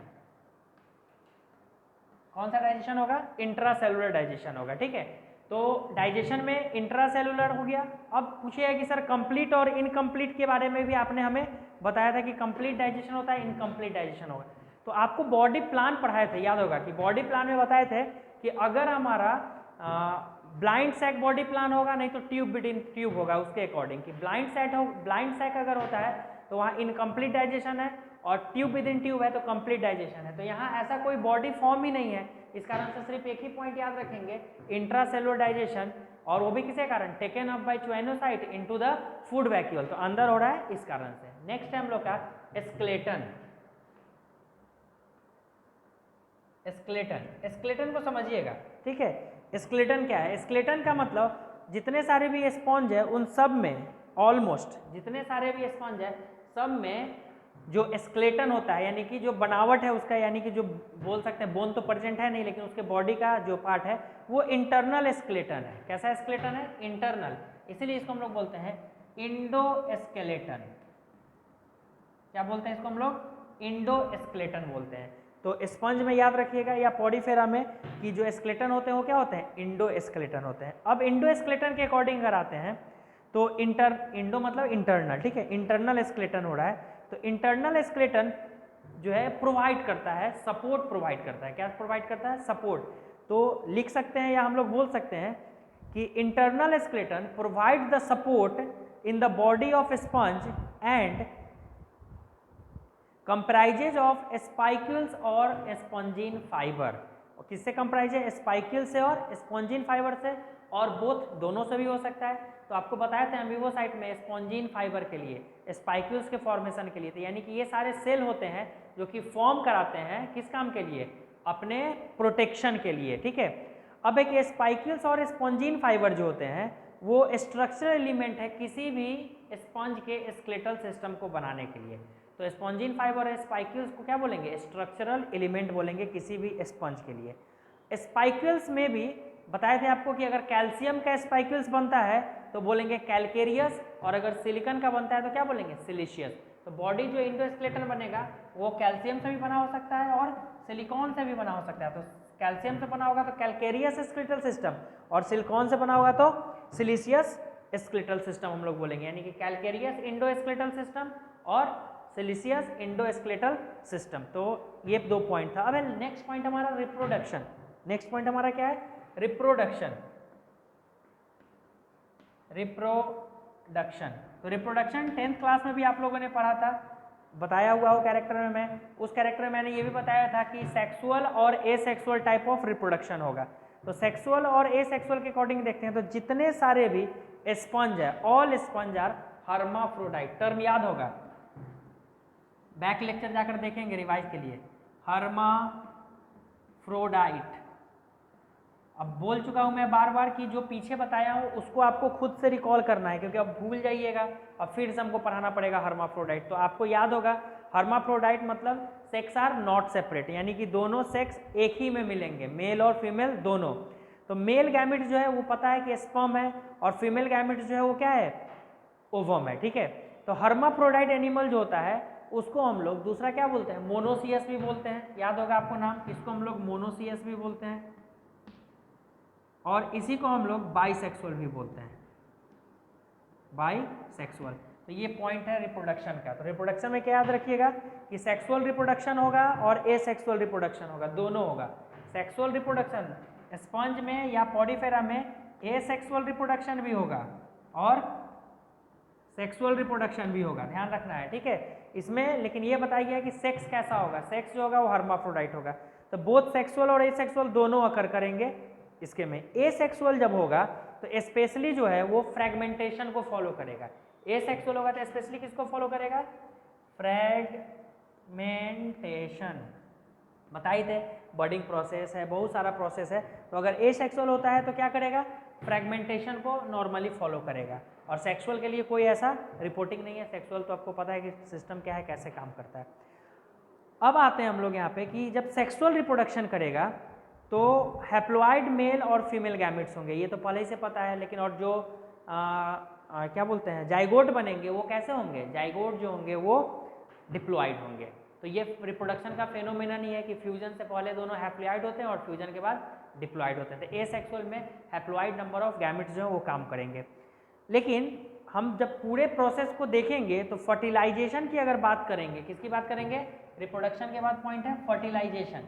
कौन सा डाइजेशन होगा? इंट्रासेलुलर डाइजेशन होगा। ठीक है, तो डाइजेशन में इंट्रासेलुलर हो गया। अब पूछिए कि सर कंप्लीट और इनकम्प्लीट के बारे में भी आपने हमें बताया था कि कंप्लीट डाइजेशन होता है, इनकम्प्लीट डाइजेशन होगा। तो आपको बॉडी प्लान पढ़ाए थे, याद होगा कि बॉडी प्लान में बताए थे कि अगर हमारा ब्लाइंड सैक बॉडी प्लान होगा, नहीं तो ट्यूब बिटवीन ट्यूब होगा, उसके अकॉर्डिंग कि ब्लाइंड सैक अगर होता है तो वहाँ इनकम्प्लीट डाइजेशन है, और ट्यूब विद इन ट्यूब है तो कंप्लीट डाइजेशन है। तो यहाँ ऐसा कोई बॉडी फॉर्म ही नहीं है, इस कारण से सिर्फ एक ही पॉइंट याद रखेंगे, इंट्रासेलुलर डाइजेशन, और वो भी किसके कारण? Taken up by choanocyte into the food vacuole. तो अंदर हो रहा है इस कारण से। नेक्स्ट है हम लोग का स्केलेटन। स्केलेटन को समझिएगा। ठीक है, स्केलेटन क्या है? स्केलेटन का मतलब जितने सारे भी स्पॉन्ज है उन सब में, ऑलमोस्ट जितने सारे भी स्पॉन्ज है सब में जो स्केलेटन होता है, यानी कि जो बनावट है उसका, यानी कि जो बोल सकते हैं बोन तो प्रेजेंट है नहीं, लेकिन उसके बॉडी का जो पार्ट है वो इंटरनल स्केलेटन है। कैसा स्केलेटन है? इंटरनल। इसीलिए इसको हम लोग बोलते हैं इंडोस्केलेटन। क्या बोलते हैं इसको हम लोग? इंडोस्केलेटन बोलते हैं। तो स्पंज में याद रखिएगा या पॉडीफेरा में कि जो स्केलेटन होते हैं वो क्या होते हैं? इंडोस्केलेटन होते हैं। अब इंडोस्केलेटन के अकॉर्डिंग अगर आते हैं तो इंडो मतलब इंटरनल, ठीक है, इंटरनल स्केलेटन हो रहा है। तो इंटरनल स्केलेटन जो है प्रोवाइड करता है, सपोर्ट प्रोवाइड करता है। क्या प्रोवाइड करता है? सपोर्ट। तो लिख सकते हैं या हम लोग बोल सकते हैं कि internal skeleton provide the support in the body of sponge and comprises of spicules और स्पॉन्जिन फाइबर। किससे कंप्राइज है? स्पाइक्यूल से और स्पॉन्जिन फाइबर से, और बोथ दोनों से भी हो सकता है। तो आपको बताया था एम्फीबोसाइट में स्पॉन्जिन फाइबर के लिए, स्पाइक्यूल्स के फॉर्मेशन के लिए। तो यानी कि ये सारे सेल होते हैं जो कि फॉर्म कराते हैं किस काम के लिए? अपने प्रोटेक्शन के लिए, ठीक है। अब एक स्पाइक्यूल्स और स्पॉन्जिन फाइबर जो होते हैं वो स्ट्रक्चरल एलिमेंट है किसी भी स्पंज के स्केलेटल सिस्टम को बनाने के लिए। तो स्पॉन्जिन फाइबर और स्पाइक्यूल्स को क्या बोलेंगे? स्ट्रक्चरल एलिमेंट बोलेंगे किसी भी स्पंज के लिए। स्पाइक्यूल्स में भी बताए थे आपको कि अगर कैल्शियम का स्पाइक्यूल्स बनता है तो बोलेंगे कैलकेरियस, और अगर सिलिकॉन का बनता है तो क्या बोलेंगे? सिलिशियस। तो बॉडी जो इंडोस्केलेटन बनेगा वो कैल्शियम से भी बना हो सकता है और सिलिकॉन से भी बना हो सकता है। तो कैल्शियम से बना होगा तो कैलकेरियस स्केलेटल सिस्टम, और सिलिकॉन से बना होगा तो सिलिशियस स्केलेटल सिस्टम हम लोग बोलेंगे। यानी कि कैलकेरियस इंडोस्केलेटल सिस्टम और सिलिशियस इंडोस्केलेटल सिस्टम। तो ये दो पॉइंट था। अब नेक्स्ट पॉइंट हमारा रिप्रोडक्शन। नेक्स्ट पॉइंट हमारा क्या है? रिप्रोडक्शन। रिप्रोडक्शन, तो रिप्रोडक्शन 10th क्लास में भी आप लोगों ने पढ़ा था, बताया हुआ हो कैरेक्टर में। मैं उस कैरेक्टर में मैंने ये भी बताया था कि सेक्सुअल और एसेक्सुअल टाइप ऑफ रिप्रोडक्शन होगा। तो सेक्सुअल और एसेक्सुअल के अकॉर्डिंग देखते हैं तो जितने सारे भी स्पंज है, all sponge are hermaphrodite. Term याद होगा, बैक लेक्चर जाकर देखेंगे रिवाइज के लिए। हर्माफ्रोडाइट। अब बोल चुका हूं मैं बार बार कि जो पीछे बताया हूं उसको आपको खुद से रिकॉल करना है, क्योंकि अब भूल जाइएगा अब फिर से हमको पढ़ाना पड़ेगा हर्माफ्रोडाइट। तो आपको याद होगा हर्माफ्रोडाइट मतलब सेक्स आर नॉट सेपरेट, यानी कि दोनों सेक्स एक ही में मिलेंगे, मेल और फीमेल दोनों। तो मेल गैमेट जो है वो पता है कि स्पर्म है, और फीमेल गैमेट जो है वो क्या है? ओवम है, ठीक है। तो हर्माफ्रोडाइट एनिमल जो होता है उसको हम लोग दूसरा क्या बोलते हैं? मोनोसियस भी बोलते हैं। याद होगा आपको नाम, इसको हम लोग मोनोसियस भी बोलते हैं, और इसी को हम लोग बाइसेक्सुअल भी बोलते हैं, बाइसेक्सुअल। तो ये पॉइंट है रिप्रोडक्शन का। तो रिप्रोडक्शन में क्या याद रखिएगा कि सेक्सुअल रिप्रोडक्शन होगा और एसेक्सुअल रिप्रोडक्शन होगा, दोनों होगा। सेक्सुअल रिप्रोडक्शन स्पंज में या पॉडीफेरा में एसेक्सुअल रिप्रोडक्शन भी होगा और सेक्सुअल रिप्रोडक्शन भी होगा, ध्यान रखना है, ठीक है इसमें। लेकिन ये बताया गया कि सेक्स कैसा होगा? सेक्स जो होगा वो हर्माफ्रोडाइट होगा। तो बोथ सेक्सुअल और एसेक्सुअल दोनों अकर करेंगे इसके में। एसेक्सुअल जब होगा तो स्पेशली जो है वो फ्रेगमेंटेशन को फॉलो करेगा। एसेक्सुअल होगा तो स्पेशली किसको फॉलो करेगा? फ्रेगमेंटेशन। बताई थे बर्डिंग प्रोसेस है, बहुत सारा प्रोसेस है। तो अगर एसेक्सुअल होता है तो क्या करेगा? फ्रेगमेंटेशन को नॉर्मली फॉलो करेगा। और सेक्सुअल के लिए कोई ऐसा रिपोर्टिंग नहीं है। सेक्सुअल तो आपको पता है कि सिस्टम क्या है, कैसे काम करता है। अब आते हैं हम लोग यहाँ पे कि जब सेक्सुअल रिप्रोडक्शन करेगा तो हैप्लॉइड मेल और फीमेल गैमेट्स होंगे, ये तो पहले ही से पता है। लेकिन और जो क्या बोलते हैं जाइगोट बनेंगे वो कैसे होंगे? जाइगोट जो होंगे वो डिप्लॉइड होंगे। तो ये रिप्रोडक्शन का फेनोमेना नहीं है कि फ्यूजन से पहले दोनों हैप्लॉइड होते हैं और फ्यूजन के बाद डिप्लॉइड होते हैं। तो एसेक्सुअल में हैप्लॉइड नंबर ऑफ गैमेट्स जो है वो काम करेंगे। लेकिन हम जब पूरे प्रोसेस को देखेंगे तो फर्टिलाइजेशन की अगर बात करेंगे, किसकी बात करेंगे? रिप्रोडक्शन के बाद पॉइंट है फर्टिलाइजेशन।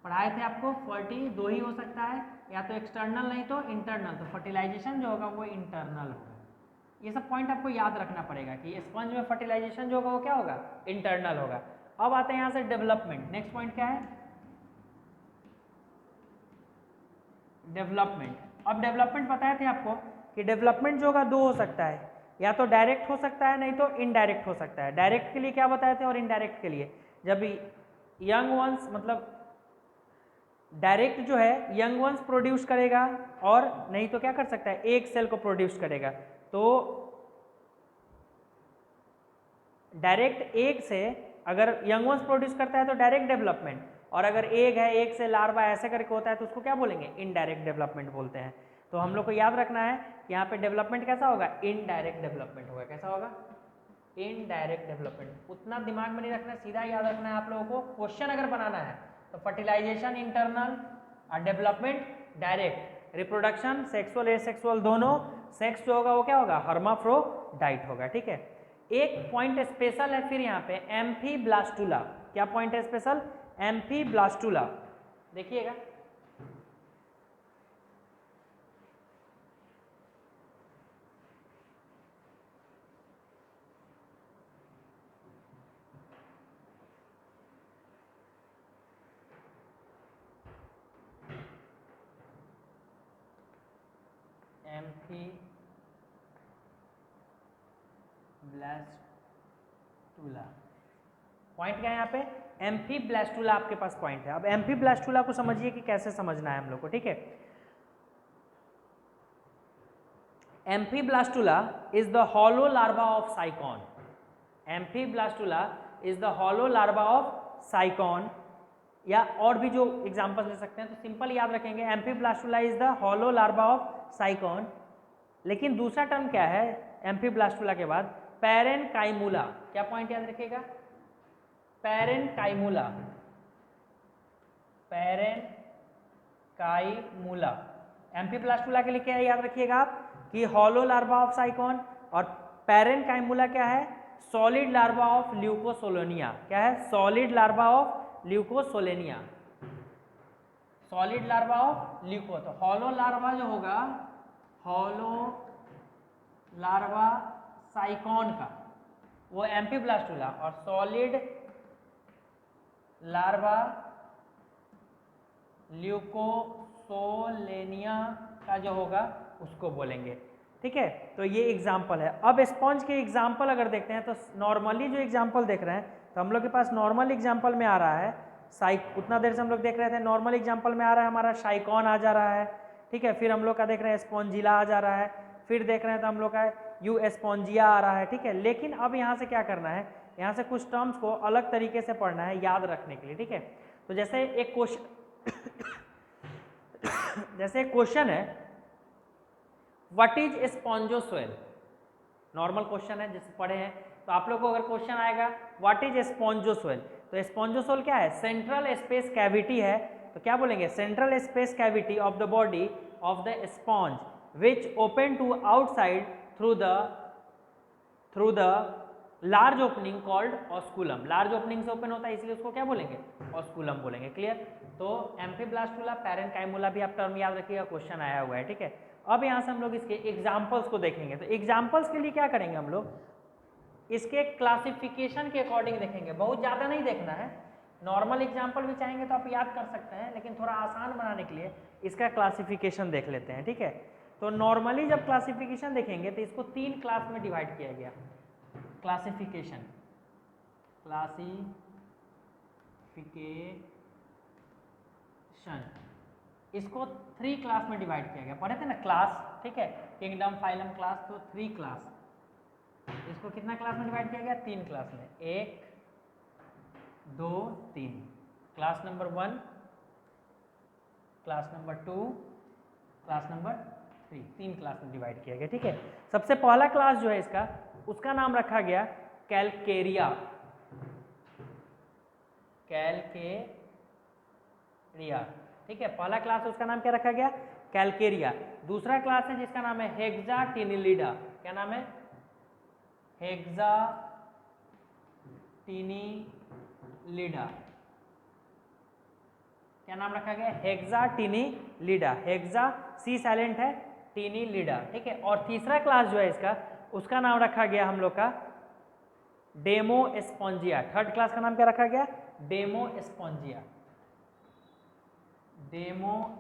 पढ़ाए थे आपको, फर्टी दो ही हो सकता है, या तो एक्सटर्नल नहीं तो इंटरनल। तो फर्टिलाइजेशन जो होगा वो इंटरनल होगा। ये सब पॉइंट आपको याद रखना पड़ेगा कि स्पंज में फर्टिलाइजेशन जो होगा वो क्या होगा? इंटरनल होगा। अब आते हैं यहाँ से डेवलपमेंट। नेक्स्ट पॉइंट क्या है? डेवलपमेंट। अब डेवलपमेंट बताए थे आपको कि डेवलपमेंट जो होगा दो हो सकता है, या तो डायरेक्ट हो सकता है नहीं तो इनडायरेक्ट हो सकता है। डायरेक्ट के लिए क्या बताए थे और इनडायरेक्ट के लिए? जब यंग वंस मतलब डायरेक्ट जो है यंग वंस प्रोड्यूस करेगा, और नहीं तो क्या कर सकता है? एक सेल को प्रोड्यूस करेगा। तो डायरेक्ट एग से अगर यंग वंस प्रोड्यूस करता है तो डायरेक्ट डेवलपमेंट, और अगर एग है, एग से लार्वा ऐसे करके होता है तो उसको क्या बोलेंगे? इनडायरेक्ट डेवलपमेंट बोलते हैं। तो हम लोग को याद रखना है कि यहाँ पे डेवलपमेंट कैसा होगा? इनडायरेक्ट डेवलपमेंट होगा। कैसा होगा? Indirect development. उतना दिमाग में नहीं रखना, सीधा याद रखना है आप लोगों को। क्वेश्चन अगर बनाना है तो फर्टिलाइजेशन इंटरनल और development direct. Reproduction sexual asexual दोनों, सेक्स जो होगा वो क्या होगा, हर्माफ्रोडाइट होगा, ठीक है। एक पॉइंट स्पेशल है फिर यहाँ पे एम्फीब्लास्टुला, क्या पॉइंट है स्पेशल, एम्फीब्लास्टुला, देखिएगा एम्फीब्लास्टुला, पॉइंट क्या है यहाँ पे, एम्फीब्लास्टुला आपके पास पॉइंट है। अब एम्फीब्लास्टुला को समझिए कि कैसे समझना है हम लोग को, ठीक है। Amphiblastula is the hollow larva of sycon, amphiblastula is the hollow larva of sycon, या और भी जो एग्जांपल ले सकते हैं, तो सिंपल याद रखेंगे amphiblastula is the hollow larva of sycon. लेकिन दूसरा टर्म क्या है एम्फीब्लास्टुला के बाद, पैरेनकाइमुला, क्या पॉइंट याद रखिएगा, पैरेनकाइमुला, पैरेनकाइमुला। एम्फीब्लास्टुला के लिए क्या याद रखिएगा आप कि हॉलो लार्वा ऑफ साइकॉन, और पैरेनकाइमुला क्या है, सॉलिड लार्वा ऑफ ल्यूकोसोलेनिया, क्या है, solid larva of leucosolenia, solid larva of leuco. तो हॉलो लार्वा जो होगा, हॉलो लार्वा साइकॉन का वो एम्फीब्लास्टुला, और सॉलिड लार्वा ल्यूकोसोलेनिया का जो होगा उसको बोलेंगे, ठीक है। तो ये एग्जाम्पल है। अब स्पॉन्ज के एग्जाम्पल अगर देखते हैं तो नॉर्मली जो एग्जाम्पल देख रहे हैं, तो हम लोग के पास नॉर्मल एग्जाम्पल में आ रहा है उतना देर से हम लोग देख रहे थे, नॉर्मल एग्जाम्पल में आ रहा है हमारा साइकॉन आ जा रहा है, ठीक है। फिर हम लोग का देख रहे हैं स्पॉन्जिला आ जा रहा है, फिर देख रहे हैं तो हम लोग का यू स्पॉन्जिया आ रहा है, ठीक है। लेकिन अब यहाँ से क्या करना है, यहाँ से कुछ टर्म्स को अलग तरीके से पढ़ना है याद रखने के लिए, ठीक है। तो जैसे एक क्वेश्चन जैसे एक क्वेश्चन है, व्हाट इज स्पॉन्जोसोइल, नॉर्मल क्वेश्चन है जैसे पढ़े हैं, तो आप लोग को अगर क्वेश्चन आएगा व्हाट इज स्पॉन्जोसोइल, तो स्पॉन्जोसोइल क्या है, सेंट्रल स्पेस कैविटी है, तो क्या बोलेंगे, central space cavity of the body of the sponge which open to outside through the large opening called osculum, large opening से ओपन होता है इसलिए उसको क्या बोलेंगे, ऑस्कुलम बोलेंगे, क्लियर। तो एम्फीब्लास्टुला पैरेनकाइमुला भी आप टर्म याद रखिएगा, क्वेश्चन आया हुआ है, ठीक है। अब यहाँ से हम लोग इसके एग्जाम्पल्स को देखेंगे, तो एग्जाम्पल्स के लिए क्या करेंगे हम लोग, इसके क्लासिफिकेशन के अकॉर्डिंग देखेंगे, बहुत ज़्यादा नहीं देखना है, नॉर्मल एग्जाम्पल भी चाहेंगे तो आप याद कर सकते हैं, लेकिन थोड़ा आसान बनाने के लिए इसका क्लासिफिकेशन देख लेते हैं, ठीक है। तो नॉर्मली जब क्लासिफिकेशन देखेंगे तो इसको 3 क्लास में डिवाइड किया गया, क्लासिफिकेशन इसको 3 क्लास में डिवाइड किया गया, पढ़े थे ना क्लास, ठीक है, किंगडम फाइलम क्लास, तो 3 क्लास, इसको कितना क्लास में डिवाइड किया गया, 3 क्लास में, 1 2 3, class number 1, class number 2, class number 3, 3 class में डिवाइड किया गया, ठीक है। सबसे पहला क्लास जो है इसका, उसका नाम रखा गया कैलकेरिया, कैलकेरिया, ठीक है, पहला क्लास उसका नाम क्या रखा गया, कैलकेरिया। दूसरा क्लास है जिसका नाम है हेक्साटिनिलिडा, क्या नाम है, हेक्साटिनिलिडा, क्या नाम रखा गया, हेक्साटिनिलिडा, हेक्सा सी साइलेंट है, टिनिलिडा, ठीक है। और तीसरा क्लास जो है इसका, उसका नाम रखा गया हम लोग का डेमोस्पोंजिया, थर्ड क्लास का नाम क्या रखा गया, डेमोस्पोंजिया, डेमोस्पोंजिया।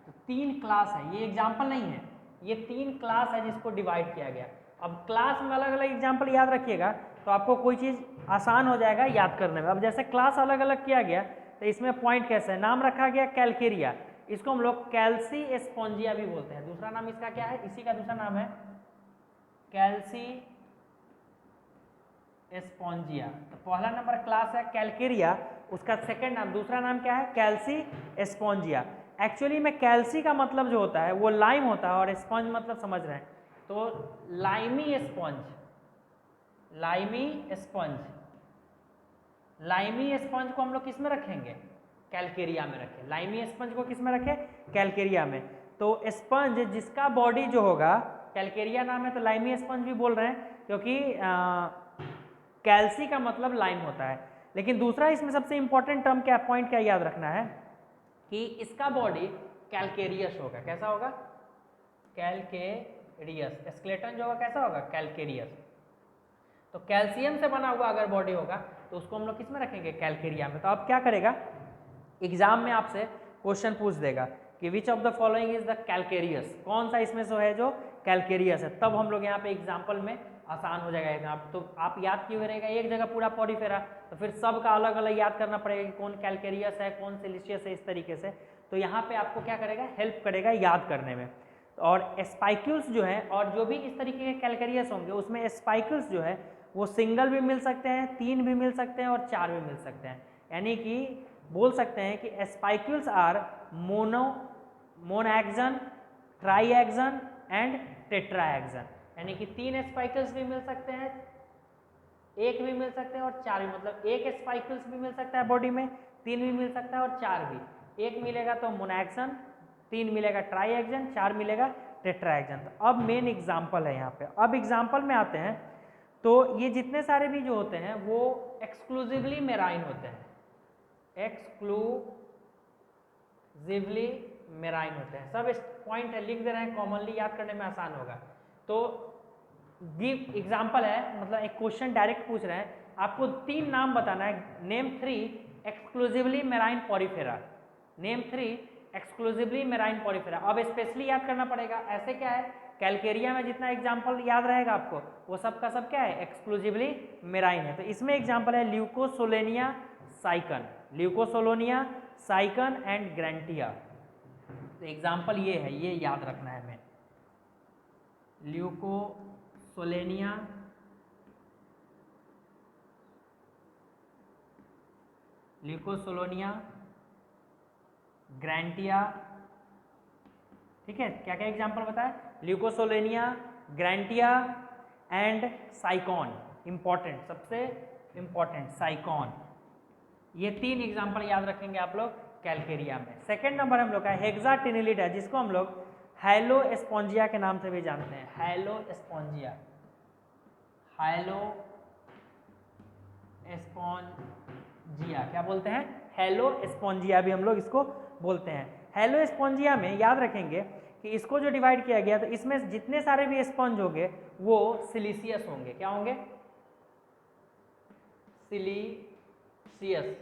तो 3 क्लास है, ये एग्जाम्पल नहीं है, ये 3 क्लास है जिसको डिवाइड किया गया। अब क्लास में अलग अलग एग्जाम्पल याद रखिएगा तो आपको कोई चीज़ आसान हो जाएगा याद करने में। अब जैसे क्लास अलग अलग किया गया तो इसमें पॉइंट कैसे है, नाम रखा गया कैलकेरिया, इसको हम लोग कैल्सी स्पॉन्जिया भी बोलते हैं, दूसरा नाम इसका क्या है, इसी का दूसरा नाम है कैल्सी स्पॉन्जिया। तो पहला नंबर क्लास है कैलकेरिया, उसका सेकंड नाम, दूसरा नाम क्या है, कैल्सी स्पॉन्जिया। एक्चुअली में कैल्सी का मतलब जो होता है वो लाइम होता है, और स्पंज मतलब समझ रहे हैं, तो लाइमी स्पंज, लाइमी स्पंज, लाइमी स्पंज को हम लोग किस में रखेंगे, कैलकेरिया में रखें। लाइमी स्पंज को किस में रखें? कैलकेरिया में। तो स्पंज जिसका बॉडी जो होगा, कैलकेरिया नाम है तो लाइमी स्पंज भी बोल रहे हैं क्योंकि कैल्सी का मतलब लाइम होता है। लेकिन दूसरा इसमें सबसे इंपॉर्टेंट टर्म क्या, पॉइंट क्या याद रखना है कि इसका बॉडी कैलकेरियस होगा। कैसा होगा? कैलकेरियस। स्केलेटन जो होगा कैसा होगा? कैलकेरियस। तो कैल्शियम से बना हुआ अगर बॉडी होगा तो उसको हम लोग किस में रखेंगे? कैलकेरिया में। तो अब क्या करेगा, एग्जाम में आपसे क्वेश्चन पूछ देगा कि which of the following is the calcareous, कौन सा इसमें से है जो कैलकेरियस है। तब हम लोग यहाँ पे एग्जाम्पल में आसान हो जाएगा एग्जाम। तो आप याद किए हुए रहेगा एक जगह पूरा पॉरीफेरा, तो फिर सबका अलग अलग याद करना पड़ेगा कि कौन कैलकेरियस है, कौन सिलिशियस है, इस तरीके से। तो यहाँ पे आपको क्या करेगा? हेल्प करेगा याद करने में। और स्पाइक्यूल्स जो है, और जो भी इस तरीके के कैलकेरियस होंगे उसमें स्पाइक्यूल्स जो है वो सिंगल भी मिल सकते हैं, 3 भी मिल सकते हैं और 4 भी मिल सकते हैं। यानी कि बोल सकते हैं कि स्पाइक्यूल्स आर मोनोएक्सन, ट्राईएक्सन एंड टेट्राएक्सन। यानी कि 3 स्पाइकल्स भी मिल सकते हैं, 1 भी मिल सकते हैं और 4 भी, मतलब 1 स्पाइकल्स भी मिल सकता है बॉडी में, 3 भी मिल सकता है और 4 भी। 1 मिलेगा तो मोनोएक्सन, 3 मिलेगा ट्राईएक्सन, 4 मिलेगा टेट्राएक्सन। तो अब मेन एग्जाम्पल है यहाँ पे। अब एग्जाम्पल में आते हैं तो ये जितने सारे भी जो होते हैं वो एक्सक्लूसिवली मेराइन होते हैं, एक्सक्लूसिवली मेराइन होते हैं। सब पॉइंट लिख दे रहे हैं, कॉमनली याद करने में आसान होगा। तो गिव एग्जाम्पल है, मतलब एक क्वेश्चन डायरेक्ट पूछ रहे हैं, आपको 3 नाम बताना है। Name 3 exclusively marine Porifera, name 3 exclusively marine Porifera. अब स्पेशली याद करना पड़ेगा। ऐसे क्या है, कैलकेरिया में जितना एग्जाम्पल याद रहेगा आपको वो सब का सब क्या है? एक्सक्लूसिवली मेराइन है। तो इसमें एग्जाम्पल है ल्यूकोसोलेनिया साइकन, ल्यूकोसोलोनिया साइकन एंड ग्रैंटिया। तो एग्जाम्पल ये है, ये याद रखना है हमें। ल्यूकोसोलेनिया ग्रैंटिया, ठीक है। क्या क्या एग्जाम्पल बताया? Leucosolenia, ग्रैंटिया and साइकॉन। इंपॉर्टेंट, सबसे इंपॉर्टेंट साइकॉन। ये 3 एग्जाम्पल याद रखेंगे आप लोग कैलकेरिया में। सेकेंड नंबर हम लोग का हेक्साटिनिलिड है, जिसको हम लोग हैलोस्पोंजिया के नाम से भी जानते हैं। हैलोस्पोंजिया, हैलोस्पोंजिया क्या बोलते हैं? हैलोस्पोंजिया भी हम लोग इसको बोलते हैं। हैलोस्पोंजिया में याद रखेंगे कि इसको जो डिवाइड किया गया तो इसमें जितने सारे भी स्पंज होंगे वो सिलिशियस होंगे। क्या होंगे? सिलिशियस,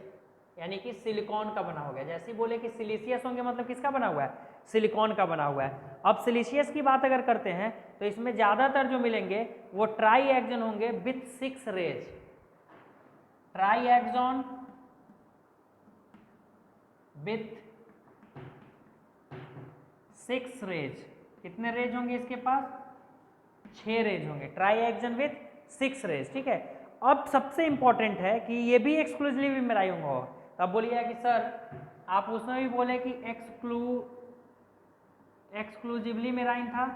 यानी कि सिलिकॉन का बना हो गया। जैसे ही बोले कि सिलिशियस होंगे मतलब किसका बना हुआ है? सिलिकॉन का बना हुआ है। अब सिलिशियस की बात अगर करते हैं तो इसमें ज्यादातर जो मिलेंगे वो ट्राईएक्सन होंगे with 6 rays. Triaxon with 6 rays. कितने रेज होंगे इसके पास? 6 रेज होंगे। ट्राईएक्सन विथ 6 रेज, ठीक है। अब सबसे इंपॉर्टेंट है कि ये भी एक्सक्लूसिवली मेराइन होगा। तब बोलिए कि सर आप उसमें भी बोले कि एक्सक्लूसिवली मेराइन था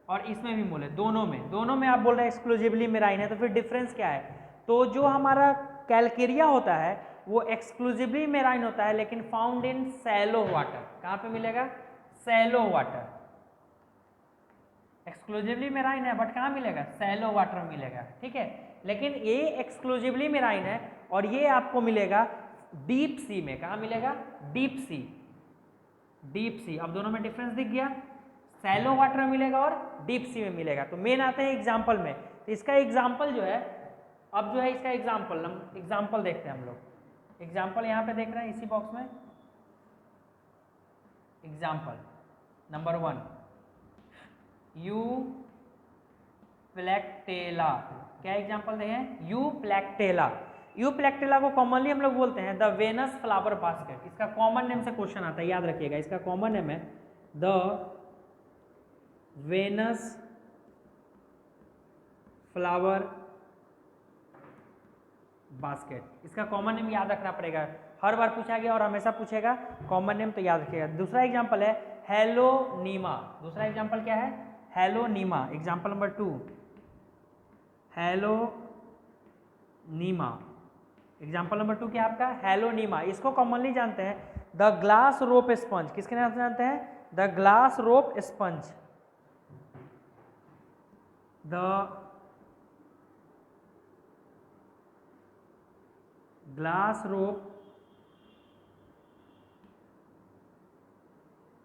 और इसमें भी बोले, दोनों में आप बोल रहे हैं एक्सक्लूसिवली मेराइन है, तो फिर डिफरेंस क्या है? तो जो हमारा कैलकेरिया होता है वो एक्सक्लूसिवली मेराइन होता है लेकिन फाउंड इन सैलो वाटर। कहाँ पे मिलेगा? Shallow water. एक्सक्लूसिवली मेराइन है बट कहाँ मिलेगा? सैलो वाटर मिलेगा, ठीक है। लेकिन ये एक्सक्लूसिवली मेराइन है और ये आपको मिलेगा डीप सी में। कहाँ मिलेगा? Deep sea, deep sea. अब दोनों में डिफरेंस दिख गया, सैलो वाटर में मिलेगा और डीप सी में मिलेगा। तो मेन आते हैं एग्जाम्पल में। तो इसका एग्जाम्पल जो है, अब जो है इसका एग्जाम्पल देखते हैं हम लोग। एग्जाम्पल यहाँ पे देख रहे हैं इसी बॉक्स में। Example number 1 Euplectella. क्या एग्जाम्पल देखें? यूप्लेक्टेला। यूप्लेक्टेला को कॉमनली हम लोग बोलते हैं द वेनस फ्लावर बास्केट। इसका कॉमन नेम से क्वेश्चन आता है, याद रखिएगा। इसका कॉमन नेम है द वेनस फ्लावर बास्केट। इसका कॉमन नेम याद रखना पड़ेगा, हर बार पूछा गया और हमेशा पूछेगा, कॉमन नेम तो याद रखिएगा। दूसरा एग्जाम्पल है हेलोनीमा। दूसरा एग्जाम्पल क्या है? Hyalonema. Example number 2 hyalonema. Example number 2 क्या आपका हेलोनीमा, इसको कॉमनली जानते हैं द ग्लास रोप स्पंज, किसके नाम से जानते हैं? The glass rope sponge, the glass rope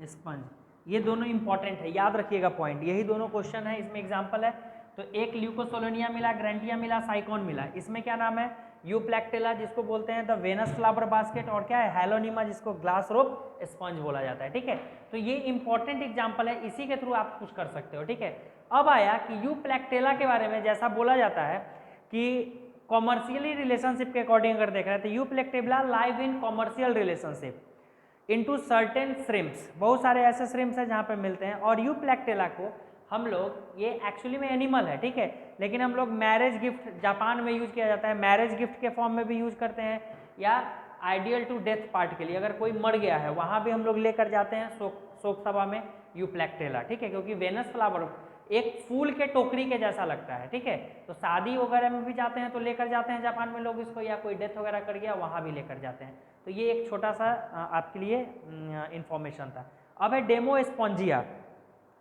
sponge. ये दोनों इंपॉर्टेंट है, याद रखिएगा पॉइंट, यही दोनों क्वेश्चन है इसमें एग्जांपल है। तो एक ल्यूकोसोलोनिया मिला, ग्रैंटिया मिला, साइकोन मिला, इसमें क्या नाम है? यूप्लैक्टेला जिसको बोलते हैं द वेनस फ्लावर बास्केट, और क्या है? हेलोनीमा जिसको ग्लास रोप स्पंज बोला जाता है। ठीक है, तो ये इंपॉर्टेंट एग्जाम्पल है, इसी के थ्रू आप कुछ कर सकते हो। ठीक है, अब आया कि यूप्लैक्टेला के बारे में, जैसा बोला जाता है कि कॉमर्शियली रिलेशनशिप के अकॉर्डिंग अगर देख रहे हैं तो euplectella live in commercial relationship into certain shrimps, बहुत सारे ऐसे श्रिम्प्स हैं जहाँ पे मिलते हैं। और यूप्लैक्टेला को हम लोग, ये एक्चुअली में एनिमल है, ठीक है, लेकिन हम लोग मैरिज गिफ्ट, जापान में यूज किया जाता है, मैरिज गिफ्ट के फॉर्म में भी यूज करते हैं, या आइडियल टू डेथ पार्ट के लिए, अगर कोई मर गया है वहाँ भी हम लोग लेकर जाते हैं शोक सभा में यूप्लैक्टेला। ठीक है, क्योंकि वेनस फ्लावर एक फूल के टोकरी के जैसा लगता है। ठीक है, तो शादी वगैरह में भी जाते हैं तो लेकर जाते हैं जापान में लोग इसको, या कोई डेथ वगैरह कर गया वहाँ भी लेकर जाते हैं। तो ये एक छोटा सा आपके लिए इंफॉर्मेशन था। अब है डेमोस्पोंजिया,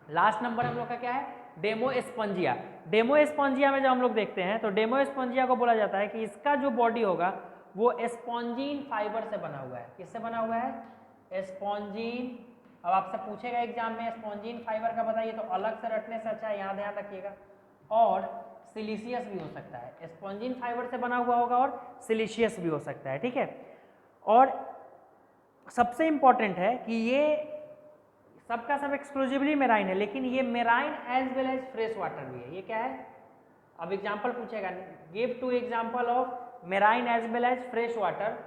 लास्ट नंबर हम लोग का क्या है? डेमोस्पोंजिया। डेमोस्पोंजिया में जब हम लोग देखते हैं तो डेमोस्पोंजिया को बोला जाता है कि इसका जो बॉडी होगा वो स्पॉन्जीन फाइबर से बना हुआ है। किससे बना हुआ है? स्पॉन्जीन। अब आपसे पूछेगा एग्जाम में स्पॉन्जीन फाइबर का बताइए, तो अलग से रटने से अच्छा यहाँ ध्यान रखिएगा, और सिलिशियस भी हो सकता है, स्पॉन्जीन फाइबर से बना हुआ होगा और सिलिशियस भी हो सकता है। ठीक है, और सबसे इंपॉर्टेंट है कि ये सबका सब एक्सक्लूसिवली मेराइन है, लेकिन ये marine as well as fresh water भी है। ये क्या है? अब एग्जांपल पूछेगा, give two example of marine as well as fresh water,